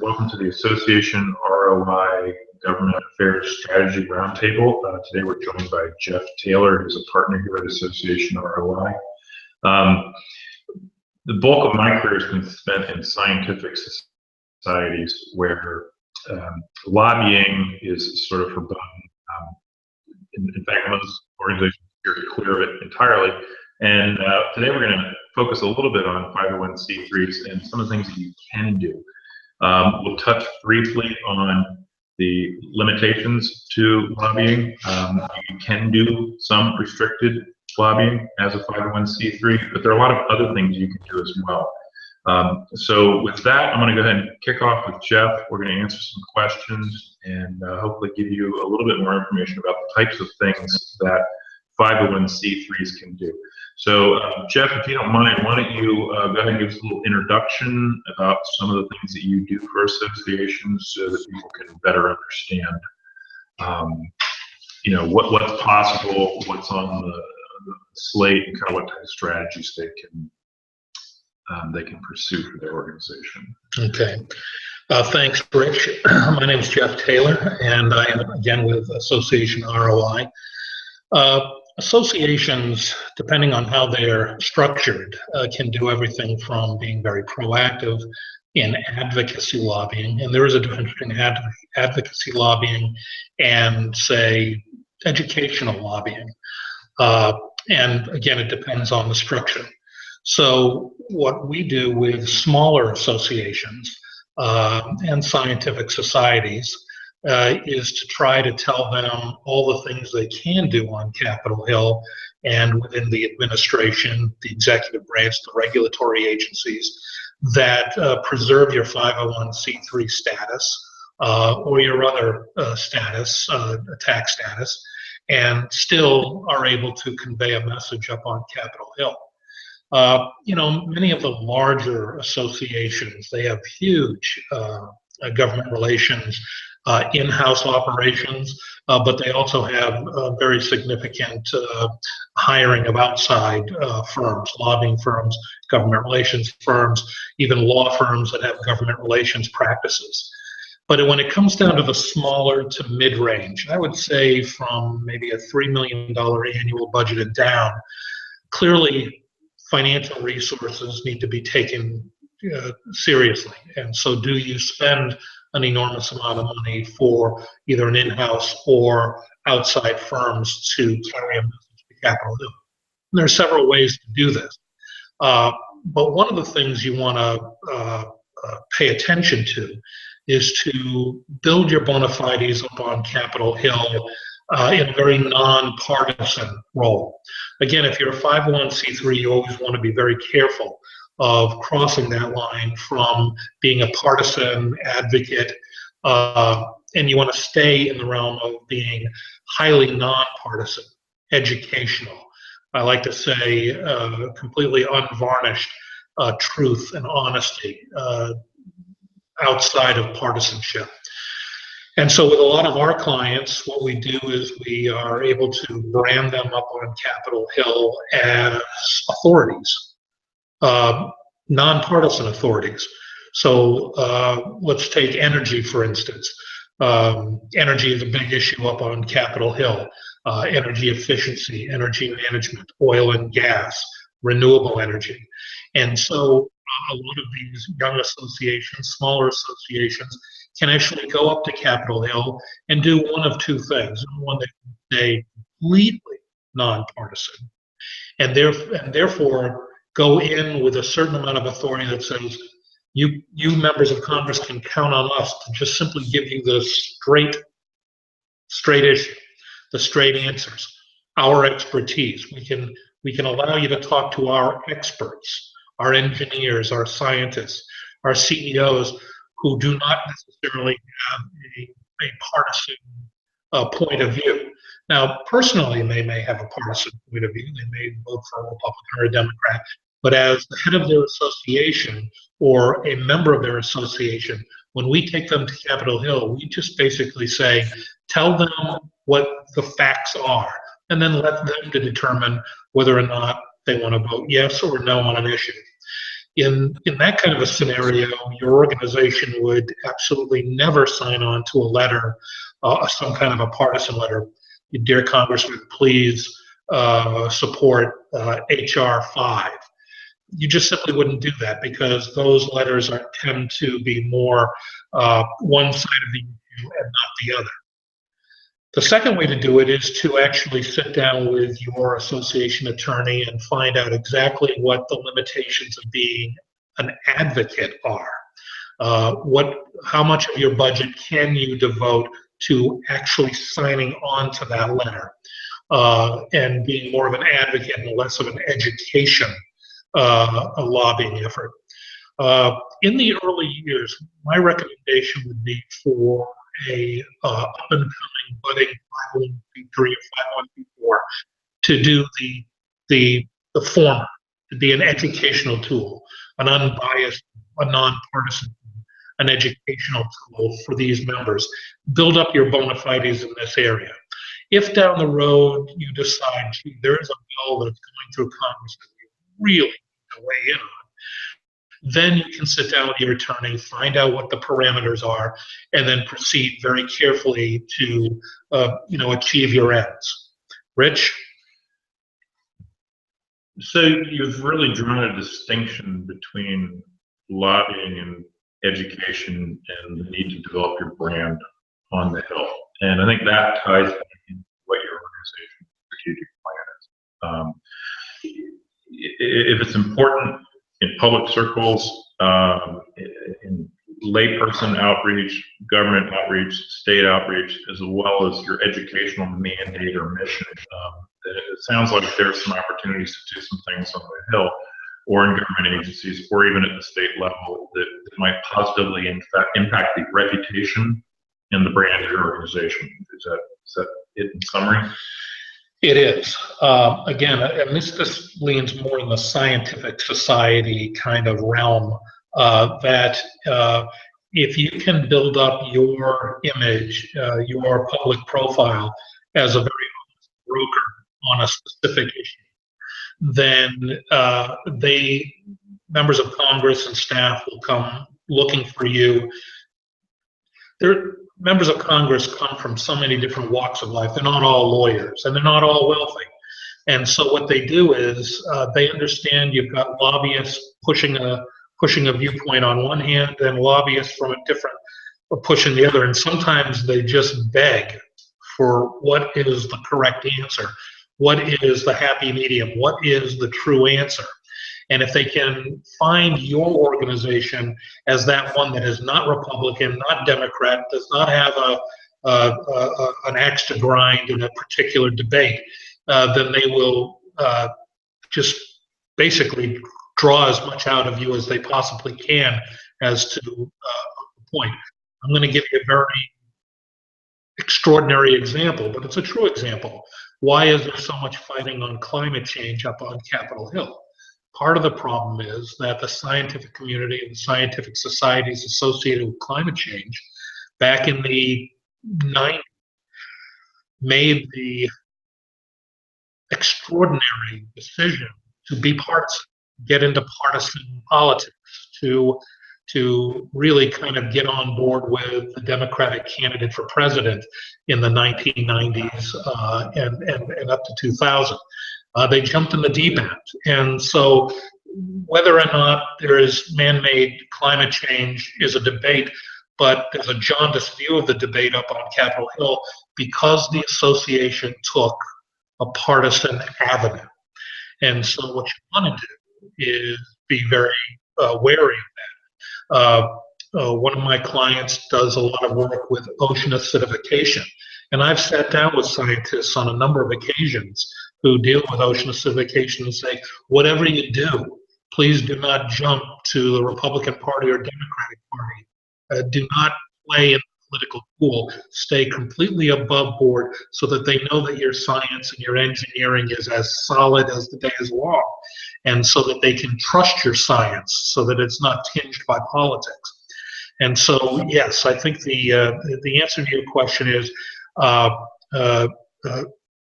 Welcome to the Association ROI Government Affairs Strategy Roundtable. Today we're joined by Jeff Taylor, who's a partner here at Association ROI. The bulk of my career has been spent in scientific societies where lobbying is sort of forbidden. In fact, most organizations are clear of it entirely. And today we're going to focus a little bit on 501c3s and some of the things that you can do. We'll touch briefly on the limitations to lobbying. You can do some restricted lobbying as a 501c3, but there are a lot of other things you can do as well. So with that, I'm going to go ahead and kick off with Jeff. We're going to answer some questions and hopefully give you a little bit more information about the types of things that 501c3s can do. So Jeff, if you don't mind, why don't you go ahead and give us a little introduction about some of the things that you do for associations so that people can better understand what's possible, what's on the slate, and kind of what type of strategies they can pursue for their organization. Okay. Thanks, Rich. My name is Jeff Taylor, and I am again with Association ROI. Associations, depending on how they're structured, can do everything from being very proactive in advocacy lobbying, and there is a difference between advocacy lobbying and, say, educational lobbying. And again, it depends on the structure. So what we do with smaller associations and scientific societies is to try to tell them all the things they can do on Capitol Hill and within the administration, the executive branch, the regulatory agencies that preserve your 501c3 status or your other status, tax status, and still are able to convey a message up on Capitol Hill. Many of the larger associations, they have huge government relations, in-house operations, but they also have very significant hiring of outside firms, lobbying firms, government relations firms, even law firms that have government relations practices. But when it comes down to the smaller to mid-range, I would say from maybe a $3 million annual budget and down, clearly financial resources need to be taken seriously. And so do you spend an enormous amount of money for either an in-house or outside firms to carry a message to Capitol Hill? And there are several ways to do this. But one of the things you want to pay attention to is to build your bona fides up on Capitol Hill in a very non-partisan role. Again, if you're a 501c3, you always want to be very careful of crossing that line from being a partisan advocate, and you want to stay in the realm of being highly non-partisan, educational. I like to say completely unvarnished truth and honesty outside of partisanship. And so with a lot of our clients, what we do is we are able to brand them up on Capitol Hill as authorities, nonpartisan authorities. So let's take energy, for instance. Energy is a big issue up on Capitol Hill. Energy efficiency, energy management, oil and gas, renewable energy. And so a lot of these young associations, smaller associations, can actually go up to Capitol Hill and do one of two things. One, they stay completely nonpartisan, and therefore go in with a certain amount of authority that says, you members of Congress can count on us to just simply give you the straight issue, the straight answers, our expertise. We can allow you to talk to our experts, our engineers, our scientists, our CEOs, who do not necessarily have a partisan point of view. Now, personally, they may have a partisan point of view. They may vote for a Republican or a Democrat, but as the head of their association or a member of their association, when we take them to Capitol Hill, we just basically say, tell them what the facts are, and then let them to determine whether or not they want to vote yes or no on an issue. In that kind of a scenario, your organization would absolutely never sign on to a letter, some kind of a partisan letter. Dear Congressman, please support HR 5. You just simply wouldn't do that because those letters tend to be more one side of the issue and not the other. The second way to do it is to actually sit down with your association attorney and find out exactly what the limitations of being an advocate are. How much of your budget can you devote to actually signing on to that letter and being more of an advocate and less of an education a lobbying effort. In the early years, my recommendation would be for a up-and-coming budding 501c3 or 501c4 to do the former, to be an educational tool, an unbiased, a nonpartisan, an educational tool for these members. Build up your bona fides in this area. If down the road you decide, gee, there is a bill that's going through Congress that you really need to weigh in on, then you can sit down with your attorney, find out what the parameters are, and then proceed very carefully to achieve your ends. Rich? So you've really drawn a distinction between lobbying and education and the need to develop your brand on the Hill. And I think that ties back into what your organization's strategic plan is. If it's important in public circles, in layperson outreach, government outreach, state outreach, as well as your educational mandate or mission, it sounds like there's some opportunities to do some things on the Hill or in government agencies or even at the state level that might positively impact the reputation and the brand of your organization. Is that it in summary? It is. Again, and this leans more in the scientific society kind of realm, that if you can build up your image, your public profile as a very honest broker on a specific issue, then members of Congress and staff will come looking for you. Members of Congress come from so many different walks of life. They're not all lawyers, and they're not all wealthy. And so what they do is they understand you've got lobbyists pushing a viewpoint on one hand, and lobbyists from a different pushing the other. And sometimes they just beg for what is the correct answer, what is the happy medium, what is the true answer. And if they can find your organization as that one that is not Republican, not Democrat, does not have an axe to grind in a particular debate, then they will just basically draw as much out of you as they possibly can as to the point. I'm going to give you a very extraordinary example, but it's a true example. Why is there so much fighting on climate change up on Capitol Hill? Part of the problem is that the scientific community and the scientific societies associated with climate change back in the 90s made the extraordinary decision to be partisan, get into partisan politics, to really kind of get on board with the Democratic candidate for president in the 1990s and up to 2000. They jumped in the deep end. And so whether or not there is man-made climate change is a debate, but there's a jaundiced view of the debate up on Capitol Hill because the association took a partisan avenue. And so what you want to do is be very wary of that. One of my clients does a lot of work with ocean acidification. And I've sat down with scientists on a number of occasions who deal with ocean acidification and say, whatever you do, please do not jump to the Republican Party or Democratic Party. Do not play in the political pool. Stay completely above board so that they know that your science and your engineering is as solid as the day is long, and so that they can trust your science so that it's not tinged by politics. And so, yes, I think the answer to your question is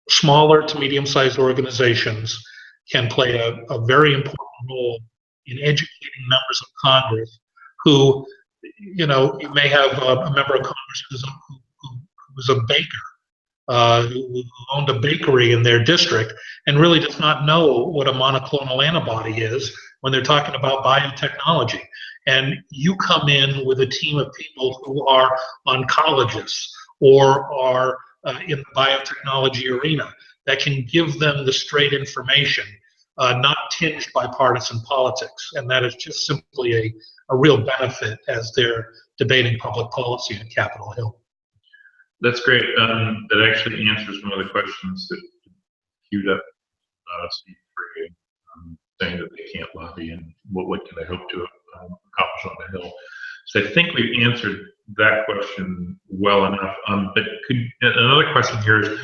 smaller to medium-sized organizations can play a very important role in educating members of Congress who, you know, you may have a member of Congress who's a baker, who owned a bakery in their district and really does not know what a monoclonal antibody is when they're talking about biotechnology. And you come in with a team of people who are oncologists or are in the biotechnology arena that can give them the straight information, not tinged by partisan politics. And that is just simply a real benefit as they're debating public policy on Capitol Hill. That's great. That actually answers one of the questions that queued up Steve Frege, saying that they can't lobby and what can they hope to accomplish on the Hill. So I think we've answered that question well enough. But another question here is,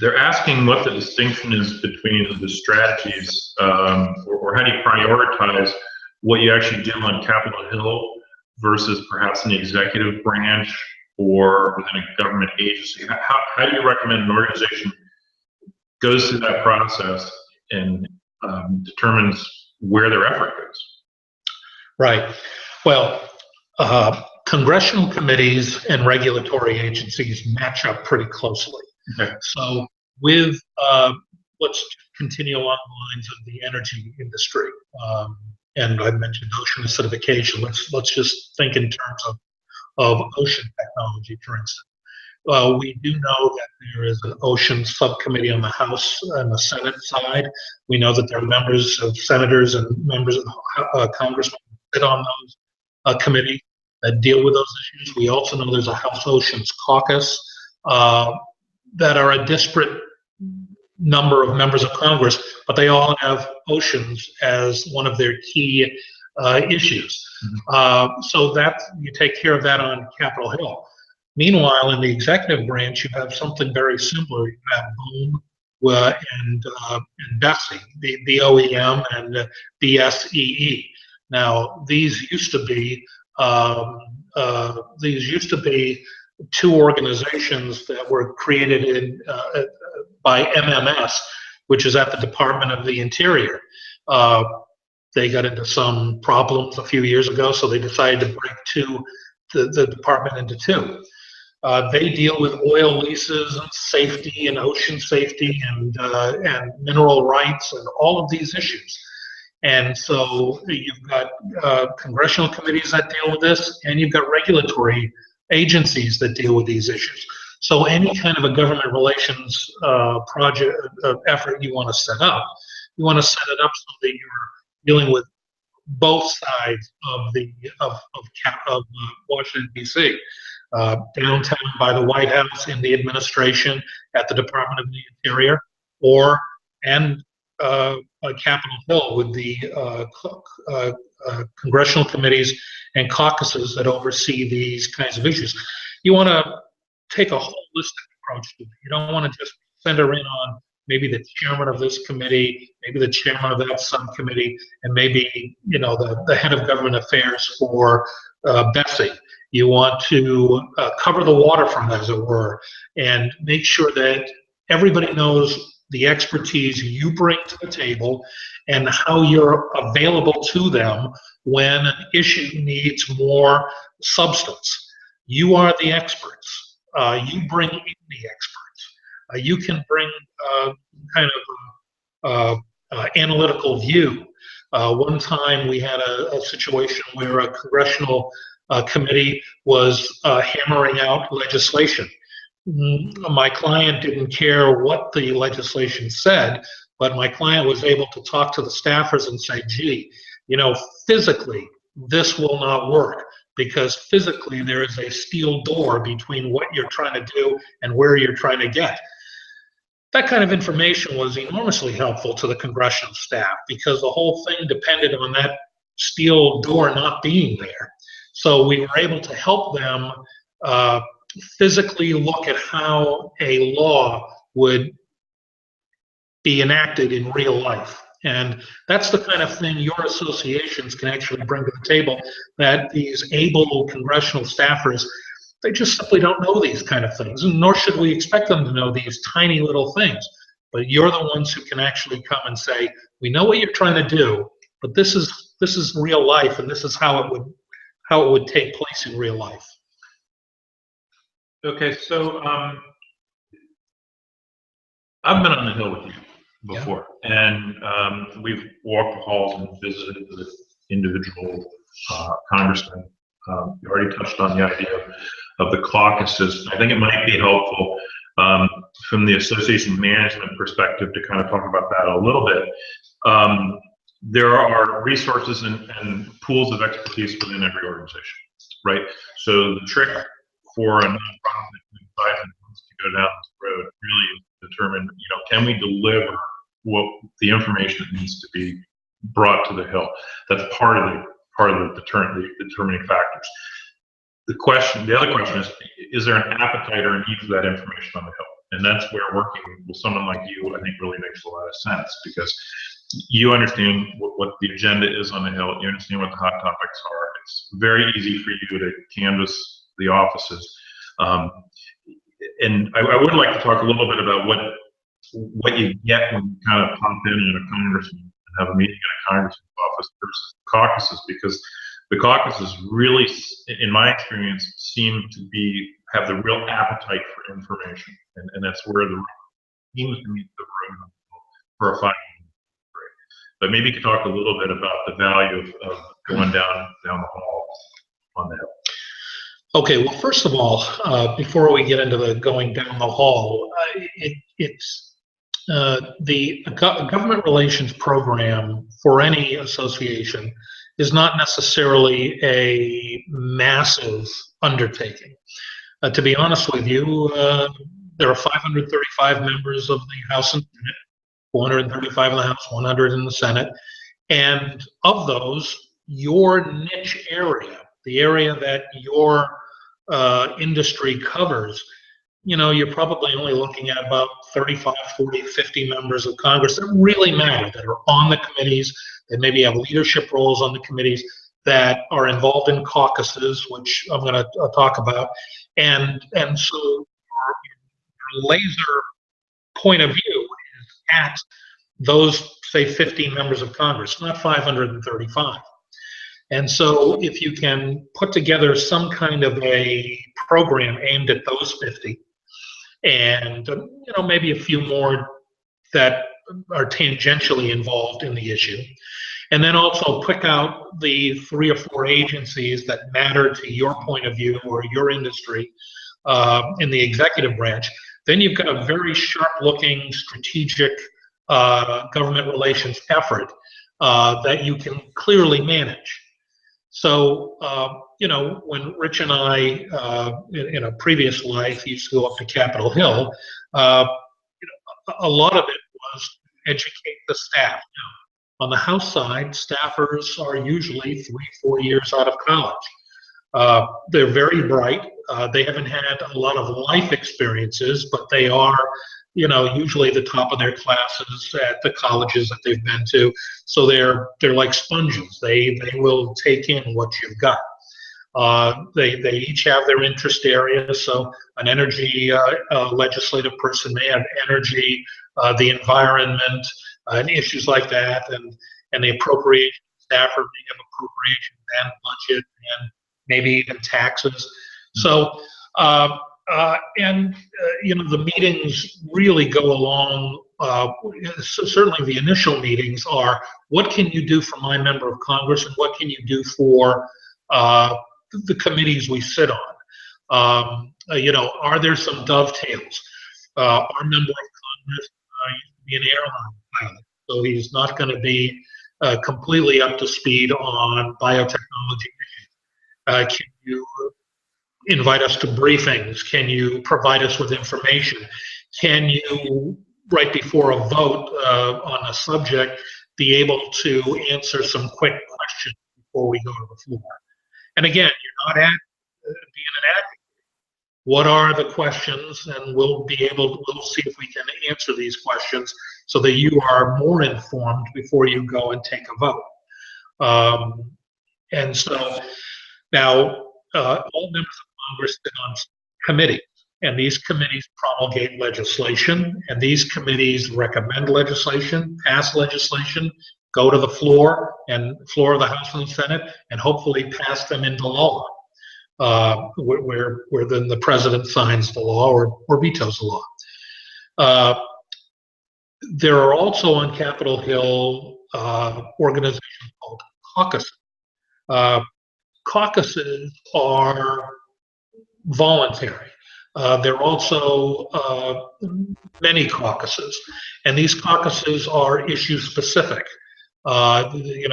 they're asking what the distinction is between the strategies, or how do you prioritize what you actually do on Capitol Hill versus perhaps in the executive branch or within a government agency? How do you recommend an organization goes through that process and determines where their effort goes? Right. Well, congressional committees and regulatory agencies match up pretty closely. Okay. So with, let's continue along the lines of the energy industry. And I mentioned ocean acidification. Let's just think in terms of ocean technology, for instance. We do know that there is an ocean subcommittee on the House and the Senate side. We know that there are members of senators and members of congressmen who sit on those committees that deal with those issues. We also know there's a House Oceans Caucus that are a disparate number of members of Congress, but they all have oceans as one of their key issues. So that you take care of that on Capitol Hill. Meanwhile, in the executive branch, you have something very similar. You have BOEM and BSEE, the OEM and BSEE. Now, these used to be two organizations that were created by MMS, which is at the Department of the Interior. They got into some problems a few years ago, so they decided to break the department into two. They deal with oil leases and safety and ocean safety and mineral rights and all of these issues. And so you've got congressional committees that deal with this, and you've got regulatory agencies that deal with these issues. So any kind of a government relations project effort you want to set up, you want to set it up so that you're dealing with both sides of Washington, D.C. Downtown by the White House, in the administration, at the Department of the Interior, and Capitol Hill with the congressional committees and caucuses that oversee these kinds of issues. You want to take a holistic approach to it. You don't want to just center in on maybe the chairman of this committee, maybe the chairman of that subcommittee, and maybe the head of government affairs for BSEE. You want to cover the waterfront, as it were, and make sure that everybody knows the expertise you bring to the table and how you're available to them when an issue needs more substance. You are the experts. You bring in the experts. You can bring kind of analytical view. One time we had a situation where a congressional committee was hammering out legislation. My client didn't care what the legislation said, but my client was able to talk to the staffers and say, gee, physically, this will not work, because physically there is a steel door between what you're trying to do and where you're trying to get. That kind of information was enormously helpful to the congressional staff, because the whole thing depended on that steel door not being there. So we were able to help them physically look at how a law would be enacted in real life. And that's the kind of thing your associations can actually bring to the table, that these able congressional staffers, they just simply don't know these kind of things, and nor should we expect them to know these tiny little things. But you're the ones who can actually come and say, We know what you're trying to do, but this is real life, and this is how it would take place in real life. Okay, so I've been on the Hill with you before, and we've walked the halls and visited with individual congressmen. You already touched on the idea of the caucuses. I think it might be helpful from the association management perspective to kind of talk about that a little bit. There are resources and pools of expertise within every organization, right? So the trick for a nonprofit who decides it wants to go down this road really is to determine, can we deliver what the information that needs to be brought to the Hill? That's part of the determining factors. The other question is there an appetite or a need for that information on the Hill? And that's where working with someone like you, I think, really makes a lot of sense, because you understand what the agenda is on the Hill. You understand what the hot topics are. It's very easy for you to canvass the offices. And I would like to talk a little bit about what you get when you kind of pop in at a congressman and have a meeting in a congressman's office versus caucuses, because the caucuses really, in my experience, seem to have the real appetite for information, and that's where the seems to meet the room for a final. But maybe you could talk a little bit about the value of going down the hall on the Hill. Okay, well, first of all, before we get into the going down the hall, it's the government relations program for any association is not necessarily a massive undertaking. To be honest with you, there are 535 members of the House and Senate, 435 in the House, 100 in the Senate, and of those, your niche area, the area that your industry covers, you're probably only looking at about 35, 40, 50 members of Congress that really matter, that are on the committees, that maybe have leadership roles on the committees, that are involved in caucuses, which I'm going to talk about. And so your laser point of view is at those, say, 50 members of Congress, not 535. And so if you can put together some kind of a program aimed at those 50, and maybe a few more that are tangentially involved in the issue, and then also pick out the 3 or 4 agencies that matter to your point of view or your industry in the executive branch, then you've got a very sharp-looking strategic government relations effort that you can clearly manage. So, when Rich and I, in a previous life, used to go up to Capitol Hill, a lot of it was to educate the staff. On the House side, staffers are usually 3-4 years out of college. They're very bright. They haven't had a lot of life experiences, but they are, usually the top of their classes at the colleges that they've been to. So they're like sponges. They will take in what you've got. They each have their interest areas. So an energy legislative person may have energy, the environment, and issues like that, and the appropriation staffer may have appropriation and budget and maybe even taxes. So the meetings really go along. Certainly, the initial meetings are, what can you do for my member of Congress, and what can you do for the committees we sit on? Are there some dovetails? Our member of Congress used to be an airline pilot, so he's not going to be completely up to speed on biotechnology issues. Can you invite us to briefings? Can you provide us with information? Can you, right before a vote on a subject, be able to answer some quick questions before we go to the floor? And again, you're not being an advocate. What are the questions? And we'll see if we can answer these questions so that you are more informed before you go and take a vote. And so now all members of Congress sit on committees. and these committees promulgate legislation, and these committees recommend legislation, pass legislation, go to the floor of the House and the Senate, and hopefully pass them into law, where then the president signs the law or vetoes the law. There are also on Capitol Hill organizations called caucuses. Caucuses are voluntary. There are also many caucuses, and these caucuses are issue specific. The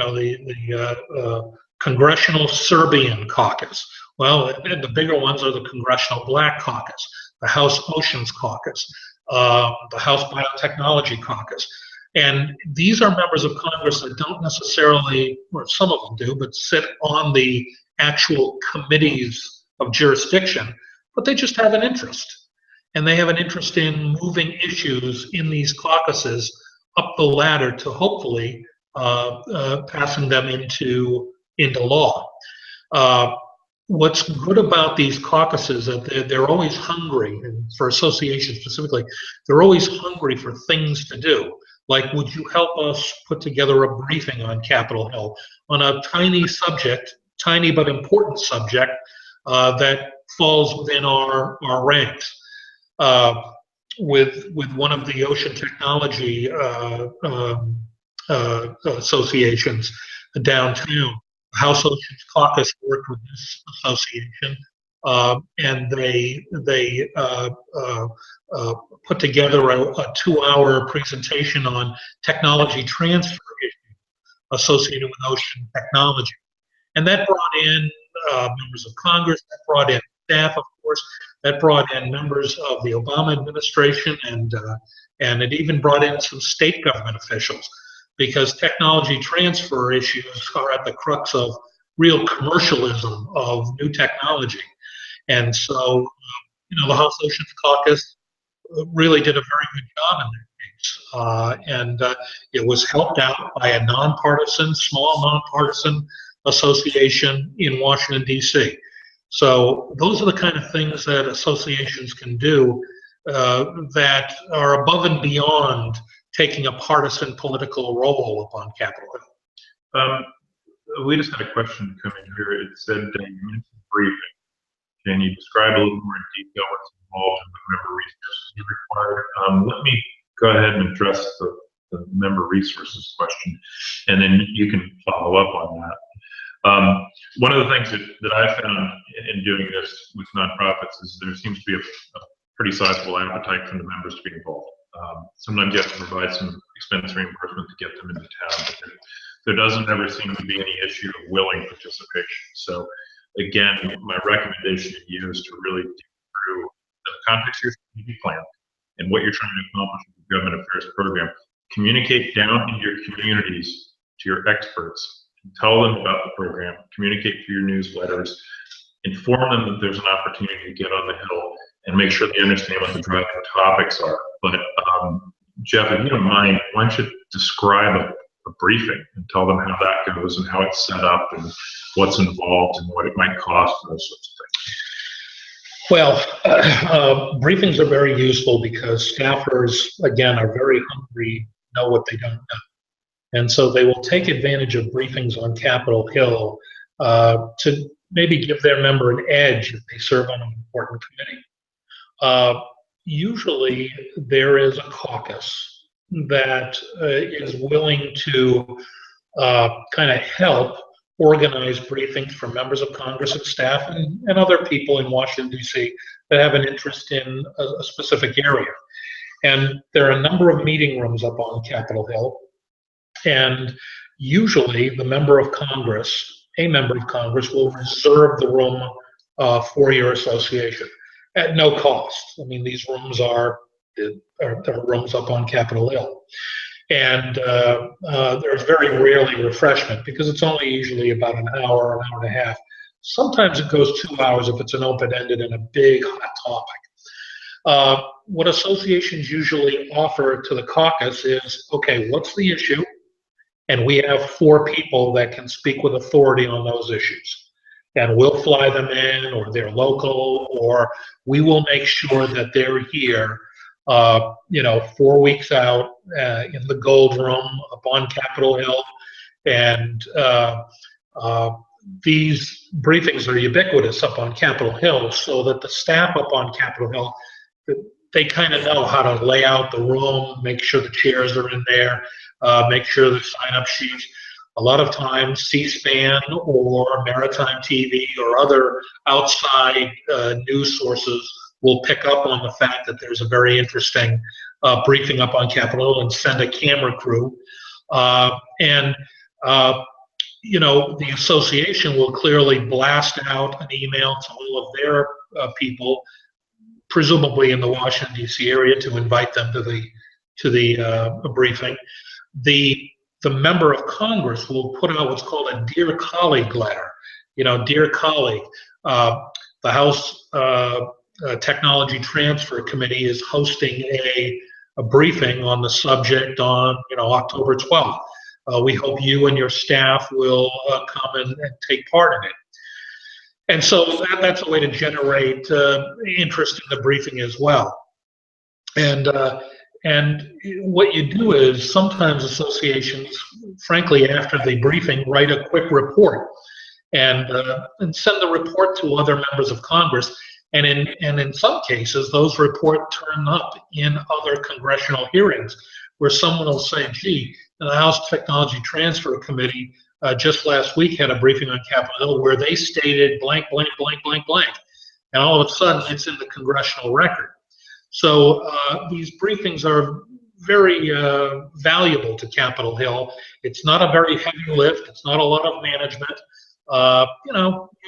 Congressional Serbian Caucus. Well, and the bigger ones are the Congressional Black Caucus, the House Oceans Caucus, the House Biotechnology Caucus. And these are members of Congress that don't necessarily, or some of them do, but sit on the actual committees of jurisdiction, but they just have an interest. And they have an interest in moving issues in these caucuses up the ladder to hopefully passing them into law. What's good about these caucuses is that they're always hungry, and for associations specifically, they're always hungry for things to do. Like, would you help us put together a briefing on Capitol Hill on a tiny subject, tiny but important subject that falls within our ranks? With one of the ocean technology associations downtown, House Oceans Caucus worked with this association, and they put together a 2-hour presentation on technology transfer issues associated with ocean technology. And that brought in members of Congress, that brought in staff, of course, that brought in members of the Obama administration, and it even brought in some state government officials, because technology transfer issues are at the crux of real commercialism of new technology. And so, the House Oceans Caucus really did a very good job in that case. And it was helped out by a small nonpartisan association in Washington, D.C. So those are the kind of things that associations can do that are above and beyond taking a partisan political role upon Capitol Hill. We just had a question come in here. It said, you mentioned briefing. Can you describe a little more in detail what's involved and what member resources are required? Let me go ahead and address the member resources question, and then you can follow up on that. One of the things that I found in doing this with nonprofits is there seems to be a pretty sizable appetite from the members to be involved. Sometimes you have to provide some expense reimbursement to get them into town, but there doesn't ever seem to be any issue of willing participation. So again, my recommendation to you is to really dig through the context of your strategic plan and what you're trying to accomplish with the government affairs program. Communicate down in your communities to your experts. Tell them about the program. Communicate through your newsletters. Inform them that there's an opportunity to get on the Hill, and make sure they understand what the driving topics are. But Jeff, if you don't mind, why don't you describe a briefing and tell them how that goes and how it's set up and what's involved and what it might cost and those sorts of things. Well, briefings are very useful because staffers, again, are very hungry, know what they don't know. And so they will take advantage of briefings on Capitol Hill to maybe give their member an edge if they serve on an important committee. Usually there is a caucus that is willing to kind of help organize briefings for members of Congress and staff and other people in Washington, D.C. that have an interest in a specific area. And there are a number of meeting rooms up on Capitol Hill. And usually a member of Congress will reserve the room for your association at no cost. I mean, these rooms are rooms up on Capitol Hill. And there's very rarely refreshment because it's only usually about an hour and a half. Sometimes it goes 2 hours if it's an open-ended and a big hot topic. What associations usually offer to the caucus is, okay, what's the issue? And we have 4 people that can speak with authority on those issues. and we'll fly them in, or they're local, or we will make sure that they're here, 4 weeks out in the Gold Room up on Capitol Hill. And these briefings are ubiquitous up on Capitol Hill, so that the staff up on Capitol Hill, they kind of know how to lay out the room, make sure the chairs are in there, make sure the sign-up sheets. A lot of times, C-SPAN or Maritime TV or other outside news sources will pick up on the fact that there's a very interesting briefing up on Capitol Hill and send a camera crew. The association will clearly blast out an email to all of their people, presumably in the Washington D.C. area, to invite them to the briefing. The member of Congress will put out what's called a Dear Colleague letter. Dear colleague, the House Technology Transfer Committee is hosting a briefing on the subject on October 12th. We hope you and your staff will come and take part in it. And so that's a way to generate interest in the briefing as well. And what you do is sometimes associations, frankly, after the briefing, write a quick report and send the report to other members of Congress. And in some cases, those reports turn up in other congressional hearings where someone will say, gee, the House Technology Transfer Committee just last week had a briefing on Capitol Hill where they stated blank, blank, blank, blank, blank. And all of a sudden, it's in the congressional record. So these briefings are very valuable to Capitol Hill. It's not a very heavy lift. It's not a lot of management.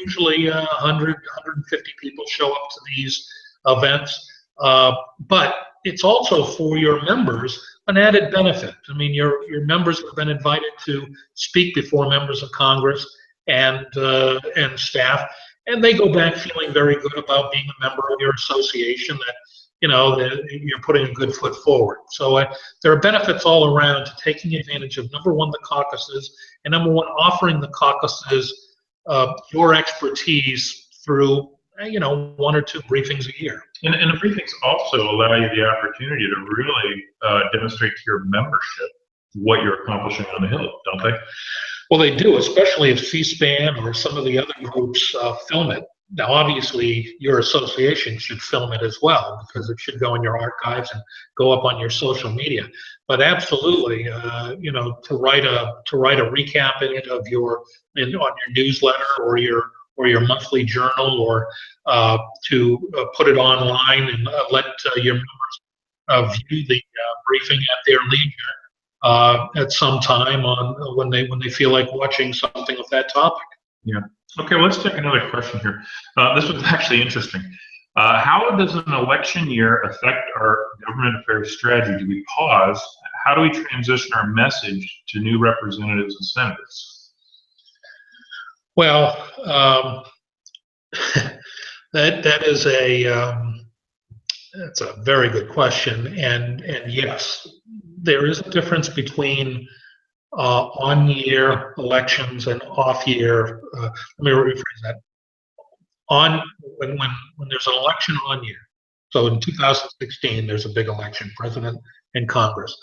Usually 100, 150 people show up to these events. But it's also for your members an added benefit. I mean, your members have been invited to speak before members of Congress and staff, and they go back feeling very good about being a member of your association, that you're putting a good foot forward. So there are benefits all around to taking advantage of, number one, the caucuses, and number one, offering the caucuses your expertise through 1 or 2 briefings a year. And the briefings also allow you the opportunity to really demonstrate to your membership what you're accomplishing on the Hill, don't they? Well, they do, especially if C-SPAN or some of the other groups film it. Now, obviously, your association should film it as well, because it should go in your archives and go up on your social media. But absolutely, to write a recap in it on your newsletter or your monthly journal, or to put it online and let your members view the briefing at their leisure at some time when they feel like watching something of that topic. Yeah. Okay, let's take another question here. This was actually interesting. How does an election year affect our government affairs strategy? Do we pause? How do we transition our message to new representatives and senators? Well, that is that's a very good question, and yes, there is a difference between on-year elections and off-year. Let me rephrase that. When there's an election on year, so in 2016 there's a big election, president and Congress.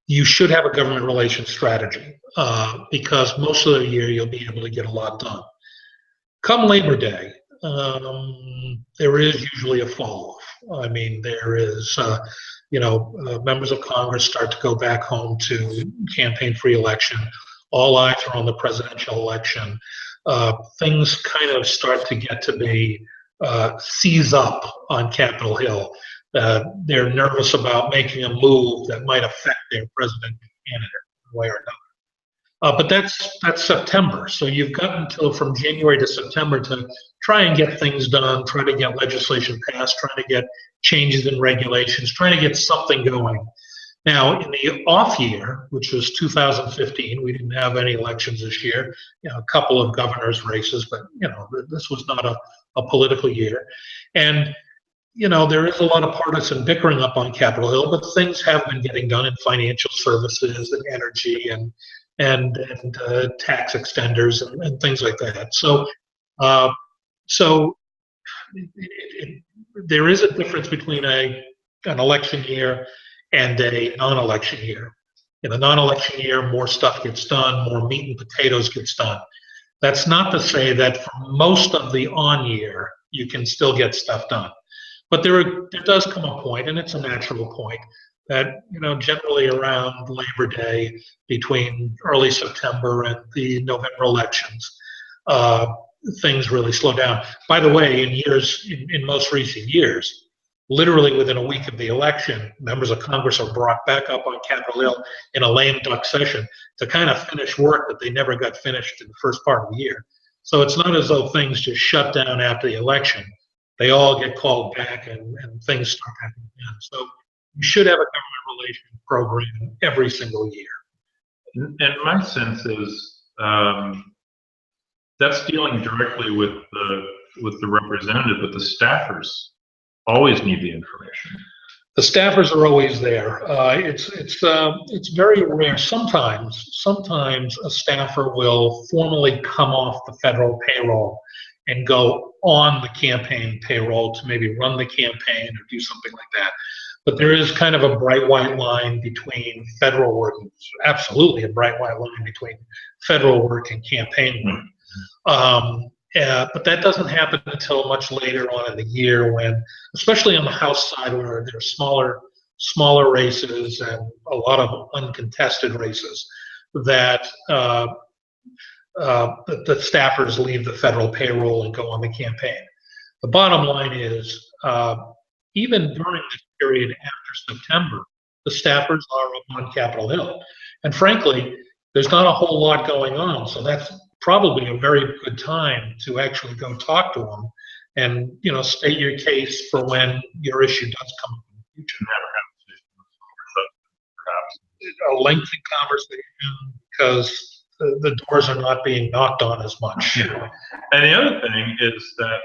You should have a government relations strategy because most of the year you'll be able to get a lot done. Come Labor Day, there is usually a fall off. I mean, there is, members of Congress start to go back home to campaign for re-election. All eyes are on the presidential election. Things kind of start to get to be seize up on Capitol Hill. They're nervous about making a move that might affect their presidential candidate one way or another. But that's September, so you've got until from January to September to try and get things done, try to get legislation passed, trying to get changes in regulations, trying to get something going. Now, in the off year, which was 2015, we didn't have any elections this year, a couple of governor's races, but this was not a political year. And there is a lot of partisan bickering up on Capitol Hill, but things have been getting done in financial services and energy and and tax extenders and things like that. So, uh, so there is a difference between an election year and a non-election year. In a non-election year, more stuff gets done, more meat and potatoes gets done. That's not to say that for most of the on year, you can still get stuff done. But there does come a point, and it's a natural point, that generally around Labor Day, between early September and the November elections, things really slow down. By the way, in most recent years, literally within a week of the election, members of Congress are brought back up on Capitol Hill in a lame duck session to kind of finish work that they never got finished in the first part of the year. So it's not as though things just shut down after the election. They all get called back and things start happening again. So you should have a government relations program every single year. And my sense is that's dealing directly with the representative, but the staffers always need the information. The staffers are always there. It's very rare. Sometimes a staffer will formally come off the federal payroll and go on the campaign payroll to maybe run the campaign or do something like that. But there is kind of a bright white line between federal work, absolutely a bright white line between federal work and campaign work. But that doesn't happen until much later on in the year, when, especially on the House side, where there are smaller races and a lot of uncontested races, that the staffers leave the federal payroll and go on the campaign. The bottom line is, even during this period after September, the staffers are up on Capitol Hill. And frankly, there's not a whole lot going on, so that's probably a very good time to actually go talk to them and state your case for when your issue does come up in the future. Perhaps a lengthy conversation, because the doors are not being knocked on as much. Yeah. And the other thing is that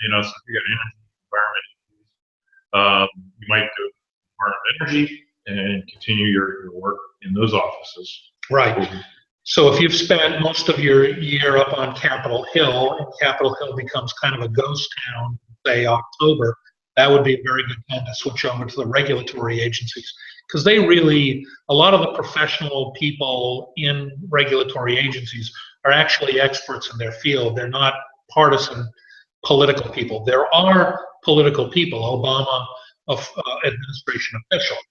so if you got energy, environment, you might go to the Department of Energy and continue your work in those offices. Right. So if you've spent most of your year up on Capitol Hill, and Capitol Hill becomes kind of a ghost town, say October, that would be a very good time to switch over to the regulatory agencies, because a lot of the professional people in regulatory agencies are actually experts in their field. They're not partisan political people. There are political people, Obama administration officials,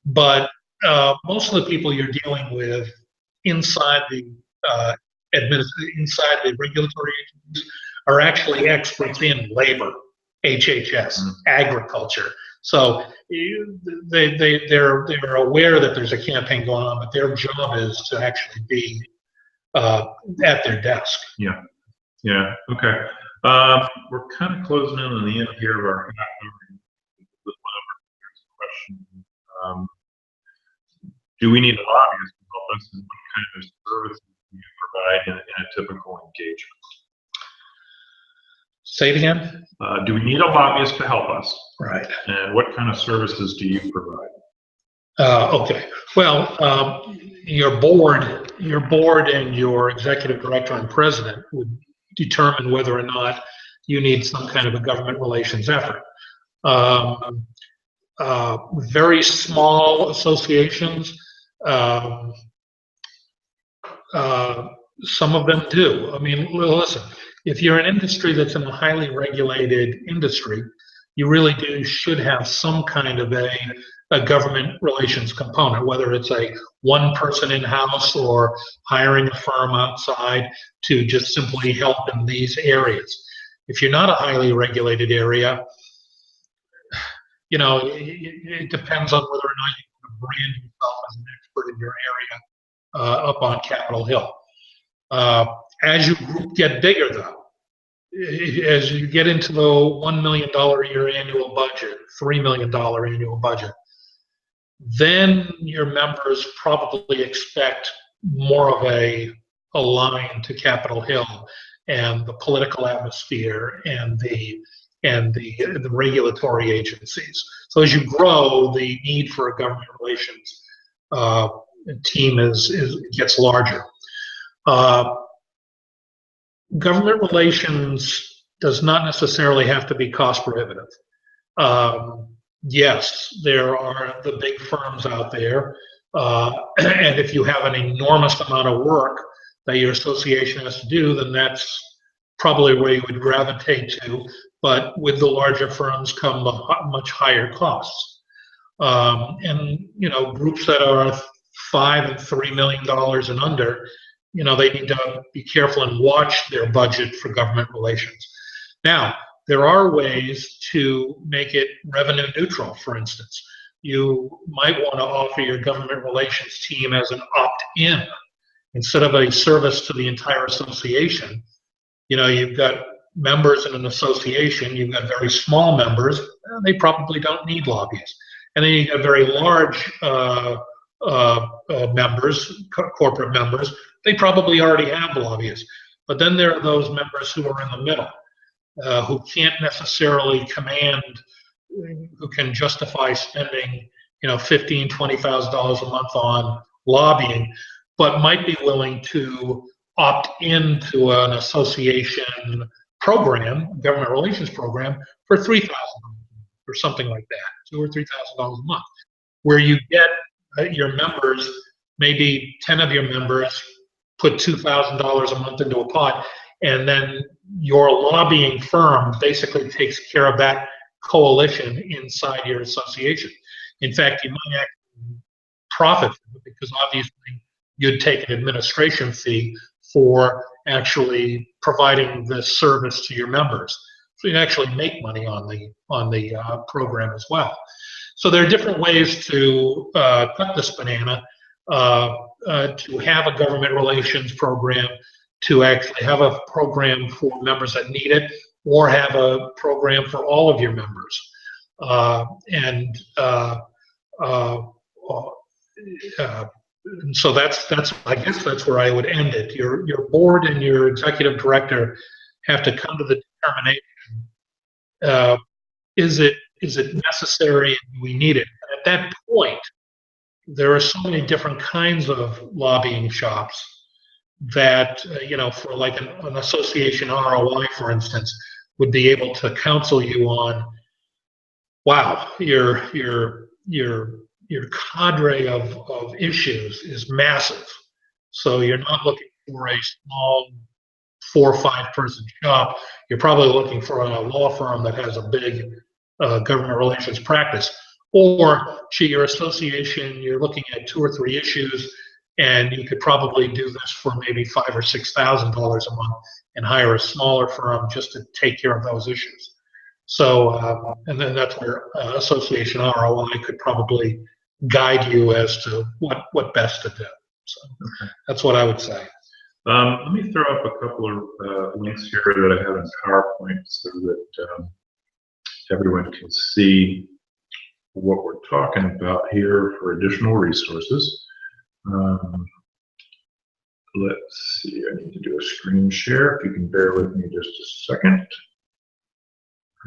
but most of the people you're dealing with inside the regulatory agencies are actually experts in labor, HHS, agriculture. So they're aware that there's a campaign going on, but their job is to actually be at their desk. Yeah. Yeah. Okay. We're kind of closing in on the end here of our half hour. Question. Do we need a lobbyist to help us, and what kind of services do you provide in a typical engagement? Say it again? Do we need a lobbyist to help us? Right. And what kind of services do you provide? Okay. Well, your board and your executive director and president would determine whether or not you need some kind of a government relations effort. Very small associations, some of them do. I mean, listen, if you're an industry that's in a highly regulated industry, you really should have some kind of a government relations component, whether it's a one person in-house or hiring a firm outside to just simply help in these areas. If you're not a highly regulated area, it depends on whether or not you can brand yourself as an expert in your area up on Capitol Hill. As you get bigger, though, as you get into the $1 million a year annual budget, $3 million annual budget, then your members probably expect more of a line to Capitol Hill and the political atmosphere and the regulatory agencies. So as you grow, the need for a government relations team gets larger. Government relations does not necessarily have to be cost prohibitive. Yes, there are the big firms out there, and if you have an enormous amount of work that your association has to do, then that's probably where you would gravitate to. But with the larger firms come much higher costs. And groups that are $5 and $3 million and under, they need to be careful and watch their budget for government relations. Now, there are ways to make it revenue neutral. For instance, you might want to offer your government relations team as an opt-in instead of a service to the entire association. You've got members in an association, you've got very small members, they probably don't need lobbyists. And then you've got very large members, corporate members, they probably already have lobbyists. But then there are those members who are in the middle, who can't necessarily command, who can justify spending, $15,000, $20,000 a month on lobbying, but might be willing to opt into an association program, government relations program, for $3,000 or something like that, $2,000 or $3,000 a month, where you get your members, maybe 10 of your members put $2,000 a month into a pot, and then your lobbying firm basically takes care of that coalition inside your association. In fact, you might actually profit from it because obviously you'd take an administration fee for actually providing this service to your members. So you actually make money on the program as well. So there are different ways to cut this banana, to have a government relations program, to actually have a program for members that need it, or have a program for all of your members. And so that's I guess that's where I would end it. Your board and your executive director have to come to the determination: is it necessary? And do we need it? And at that point, there are so many different kinds of lobbying shops that for like an association ROI, for instance, would be able to counsel you on, wow, your cadre of issues is massive. So you're not looking for a small 4 or 5 person shop. You're probably looking for a law firm that has a big government relations practice. Or to your association, you're looking at 2 or 3 issues, and you could probably do this for maybe $5,000 or $6,000 a month and hire a smaller firm just to take care of those issues. So, and then that's where association ROI could probably guide you as to what best to do. So that's what I would say. Let me throw up a couple of links here that I have in PowerPoint so that everyone can see what we're talking about here for additional resources. Let's see, I need to do a screen share. If you can bear with me just a second.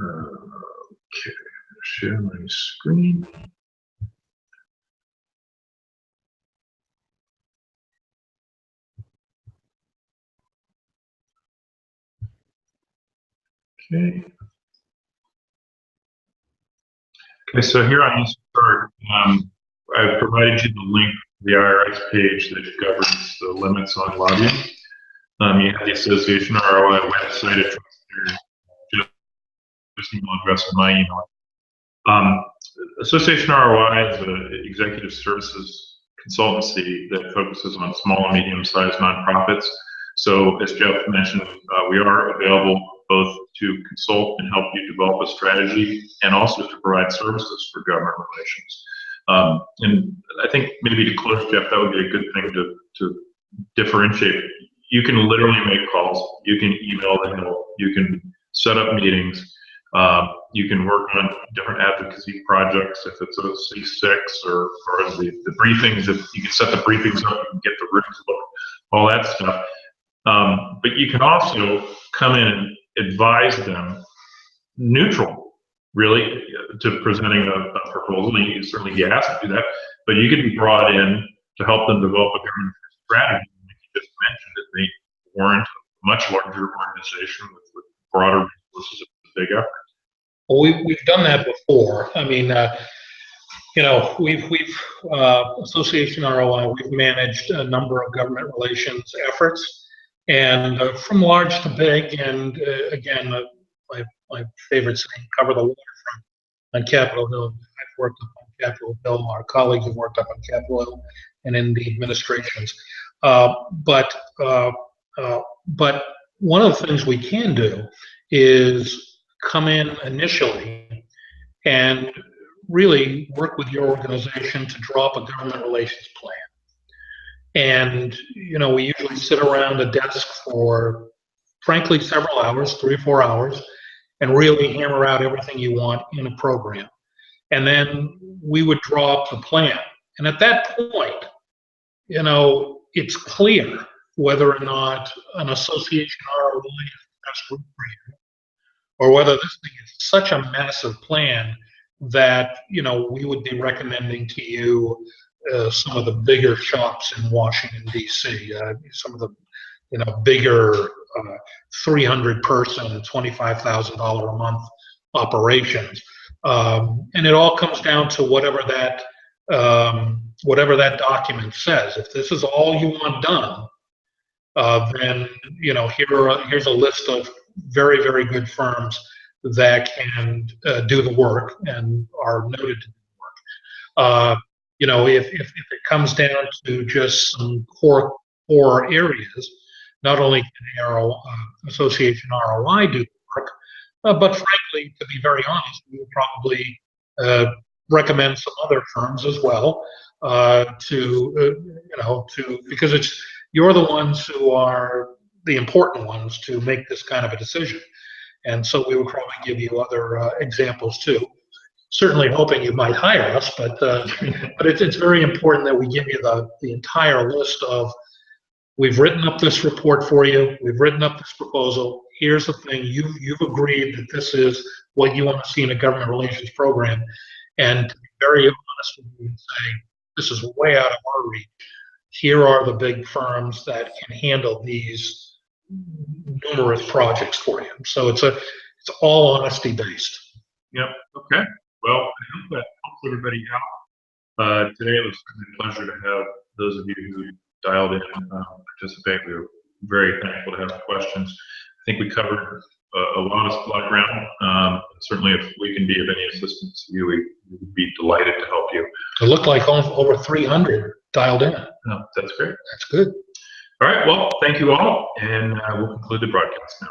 Okay, share my screen. Okay. Okay, so here on this chart, I've provided you the link to the IRS page that governs the limits on lobbying. You have the Association ROI website address there, just email address and my email. Association ROI is an executive services consultancy that focuses on small and medium-sized nonprofits. So as Jeff mentioned, we are available both to consult and help you develop a strategy and also to provide services for government relations. And I think maybe to close, Jeff, that would be a good thing to differentiate. You can literally make calls, you can email the Hill, you can set up meetings, you can work on different advocacy projects if it's a C6 or the briefings, if you can set the briefings up, you can get the rooms booked, all that stuff. But you can also come in and advise them neutral really to presenting a proposal. You certainly be asked to do that, but you could be brought in to help them develop a government strategy. Like you just mentioned, it may warrant a much larger organization with broader resources, a big effort. Well, we've done that before. I mean, we've Association ROI, we've managed a number of government relations efforts, and from large to big. And again, my favorite saying, cover the waterfront on Capitol Hill. I've worked up on Capitol Hill. Our colleagues have worked up on Capitol Hill and in the administrations. But one of the things we can do is come in initially and really work with your organization to draw up a government relations plan. And, we usually sit around a desk for, frankly, several hours, 3 or 4 hours, and really hammer out everything you want in a program. And then we would draw up the plan. And at that point, it's clear whether or not an association ROI is the best route for you, or whether this thing is such a massive plan that, we would be recommending to you some of the bigger shops in Washington, D.C., some of the, bigger 300-person, $25,000 a month operations. And it all comes down to whatever that document says. If this is all you want done, then here's a list of very, very good firms that can do the work and are noted to do the work. If it comes down to just some core areas, not only can Association ROI do the work, but frankly, to be very honest, we would probably recommend some other firms as well because you're the ones who are the important ones to make this kind of a decision. And so we would probably give you other examples too. Certainly hoping you might hire us, but it's very important that we give you the entire list of, we've written up this report for you, we've written up this proposal, here's the thing, you've agreed that this is what you want to see in a government relations program, and to be very honest with you and say, this is way out of our reach. Here are the big firms that can handle these numerous projects for you. So it's all honesty based. Yep. Okay. Well, I hope that helps everybody out. Today it was a pleasure to have those of you who dialed in and participate. We were very thankful to have questions. I think we covered a lot of ground. Certainly, if we can be of any assistance to you, we would be delighted to help you. It looked like over 300 dialed in. Oh, that's great. That's good. All right. Well, thank you all, and we'll conclude the broadcast now.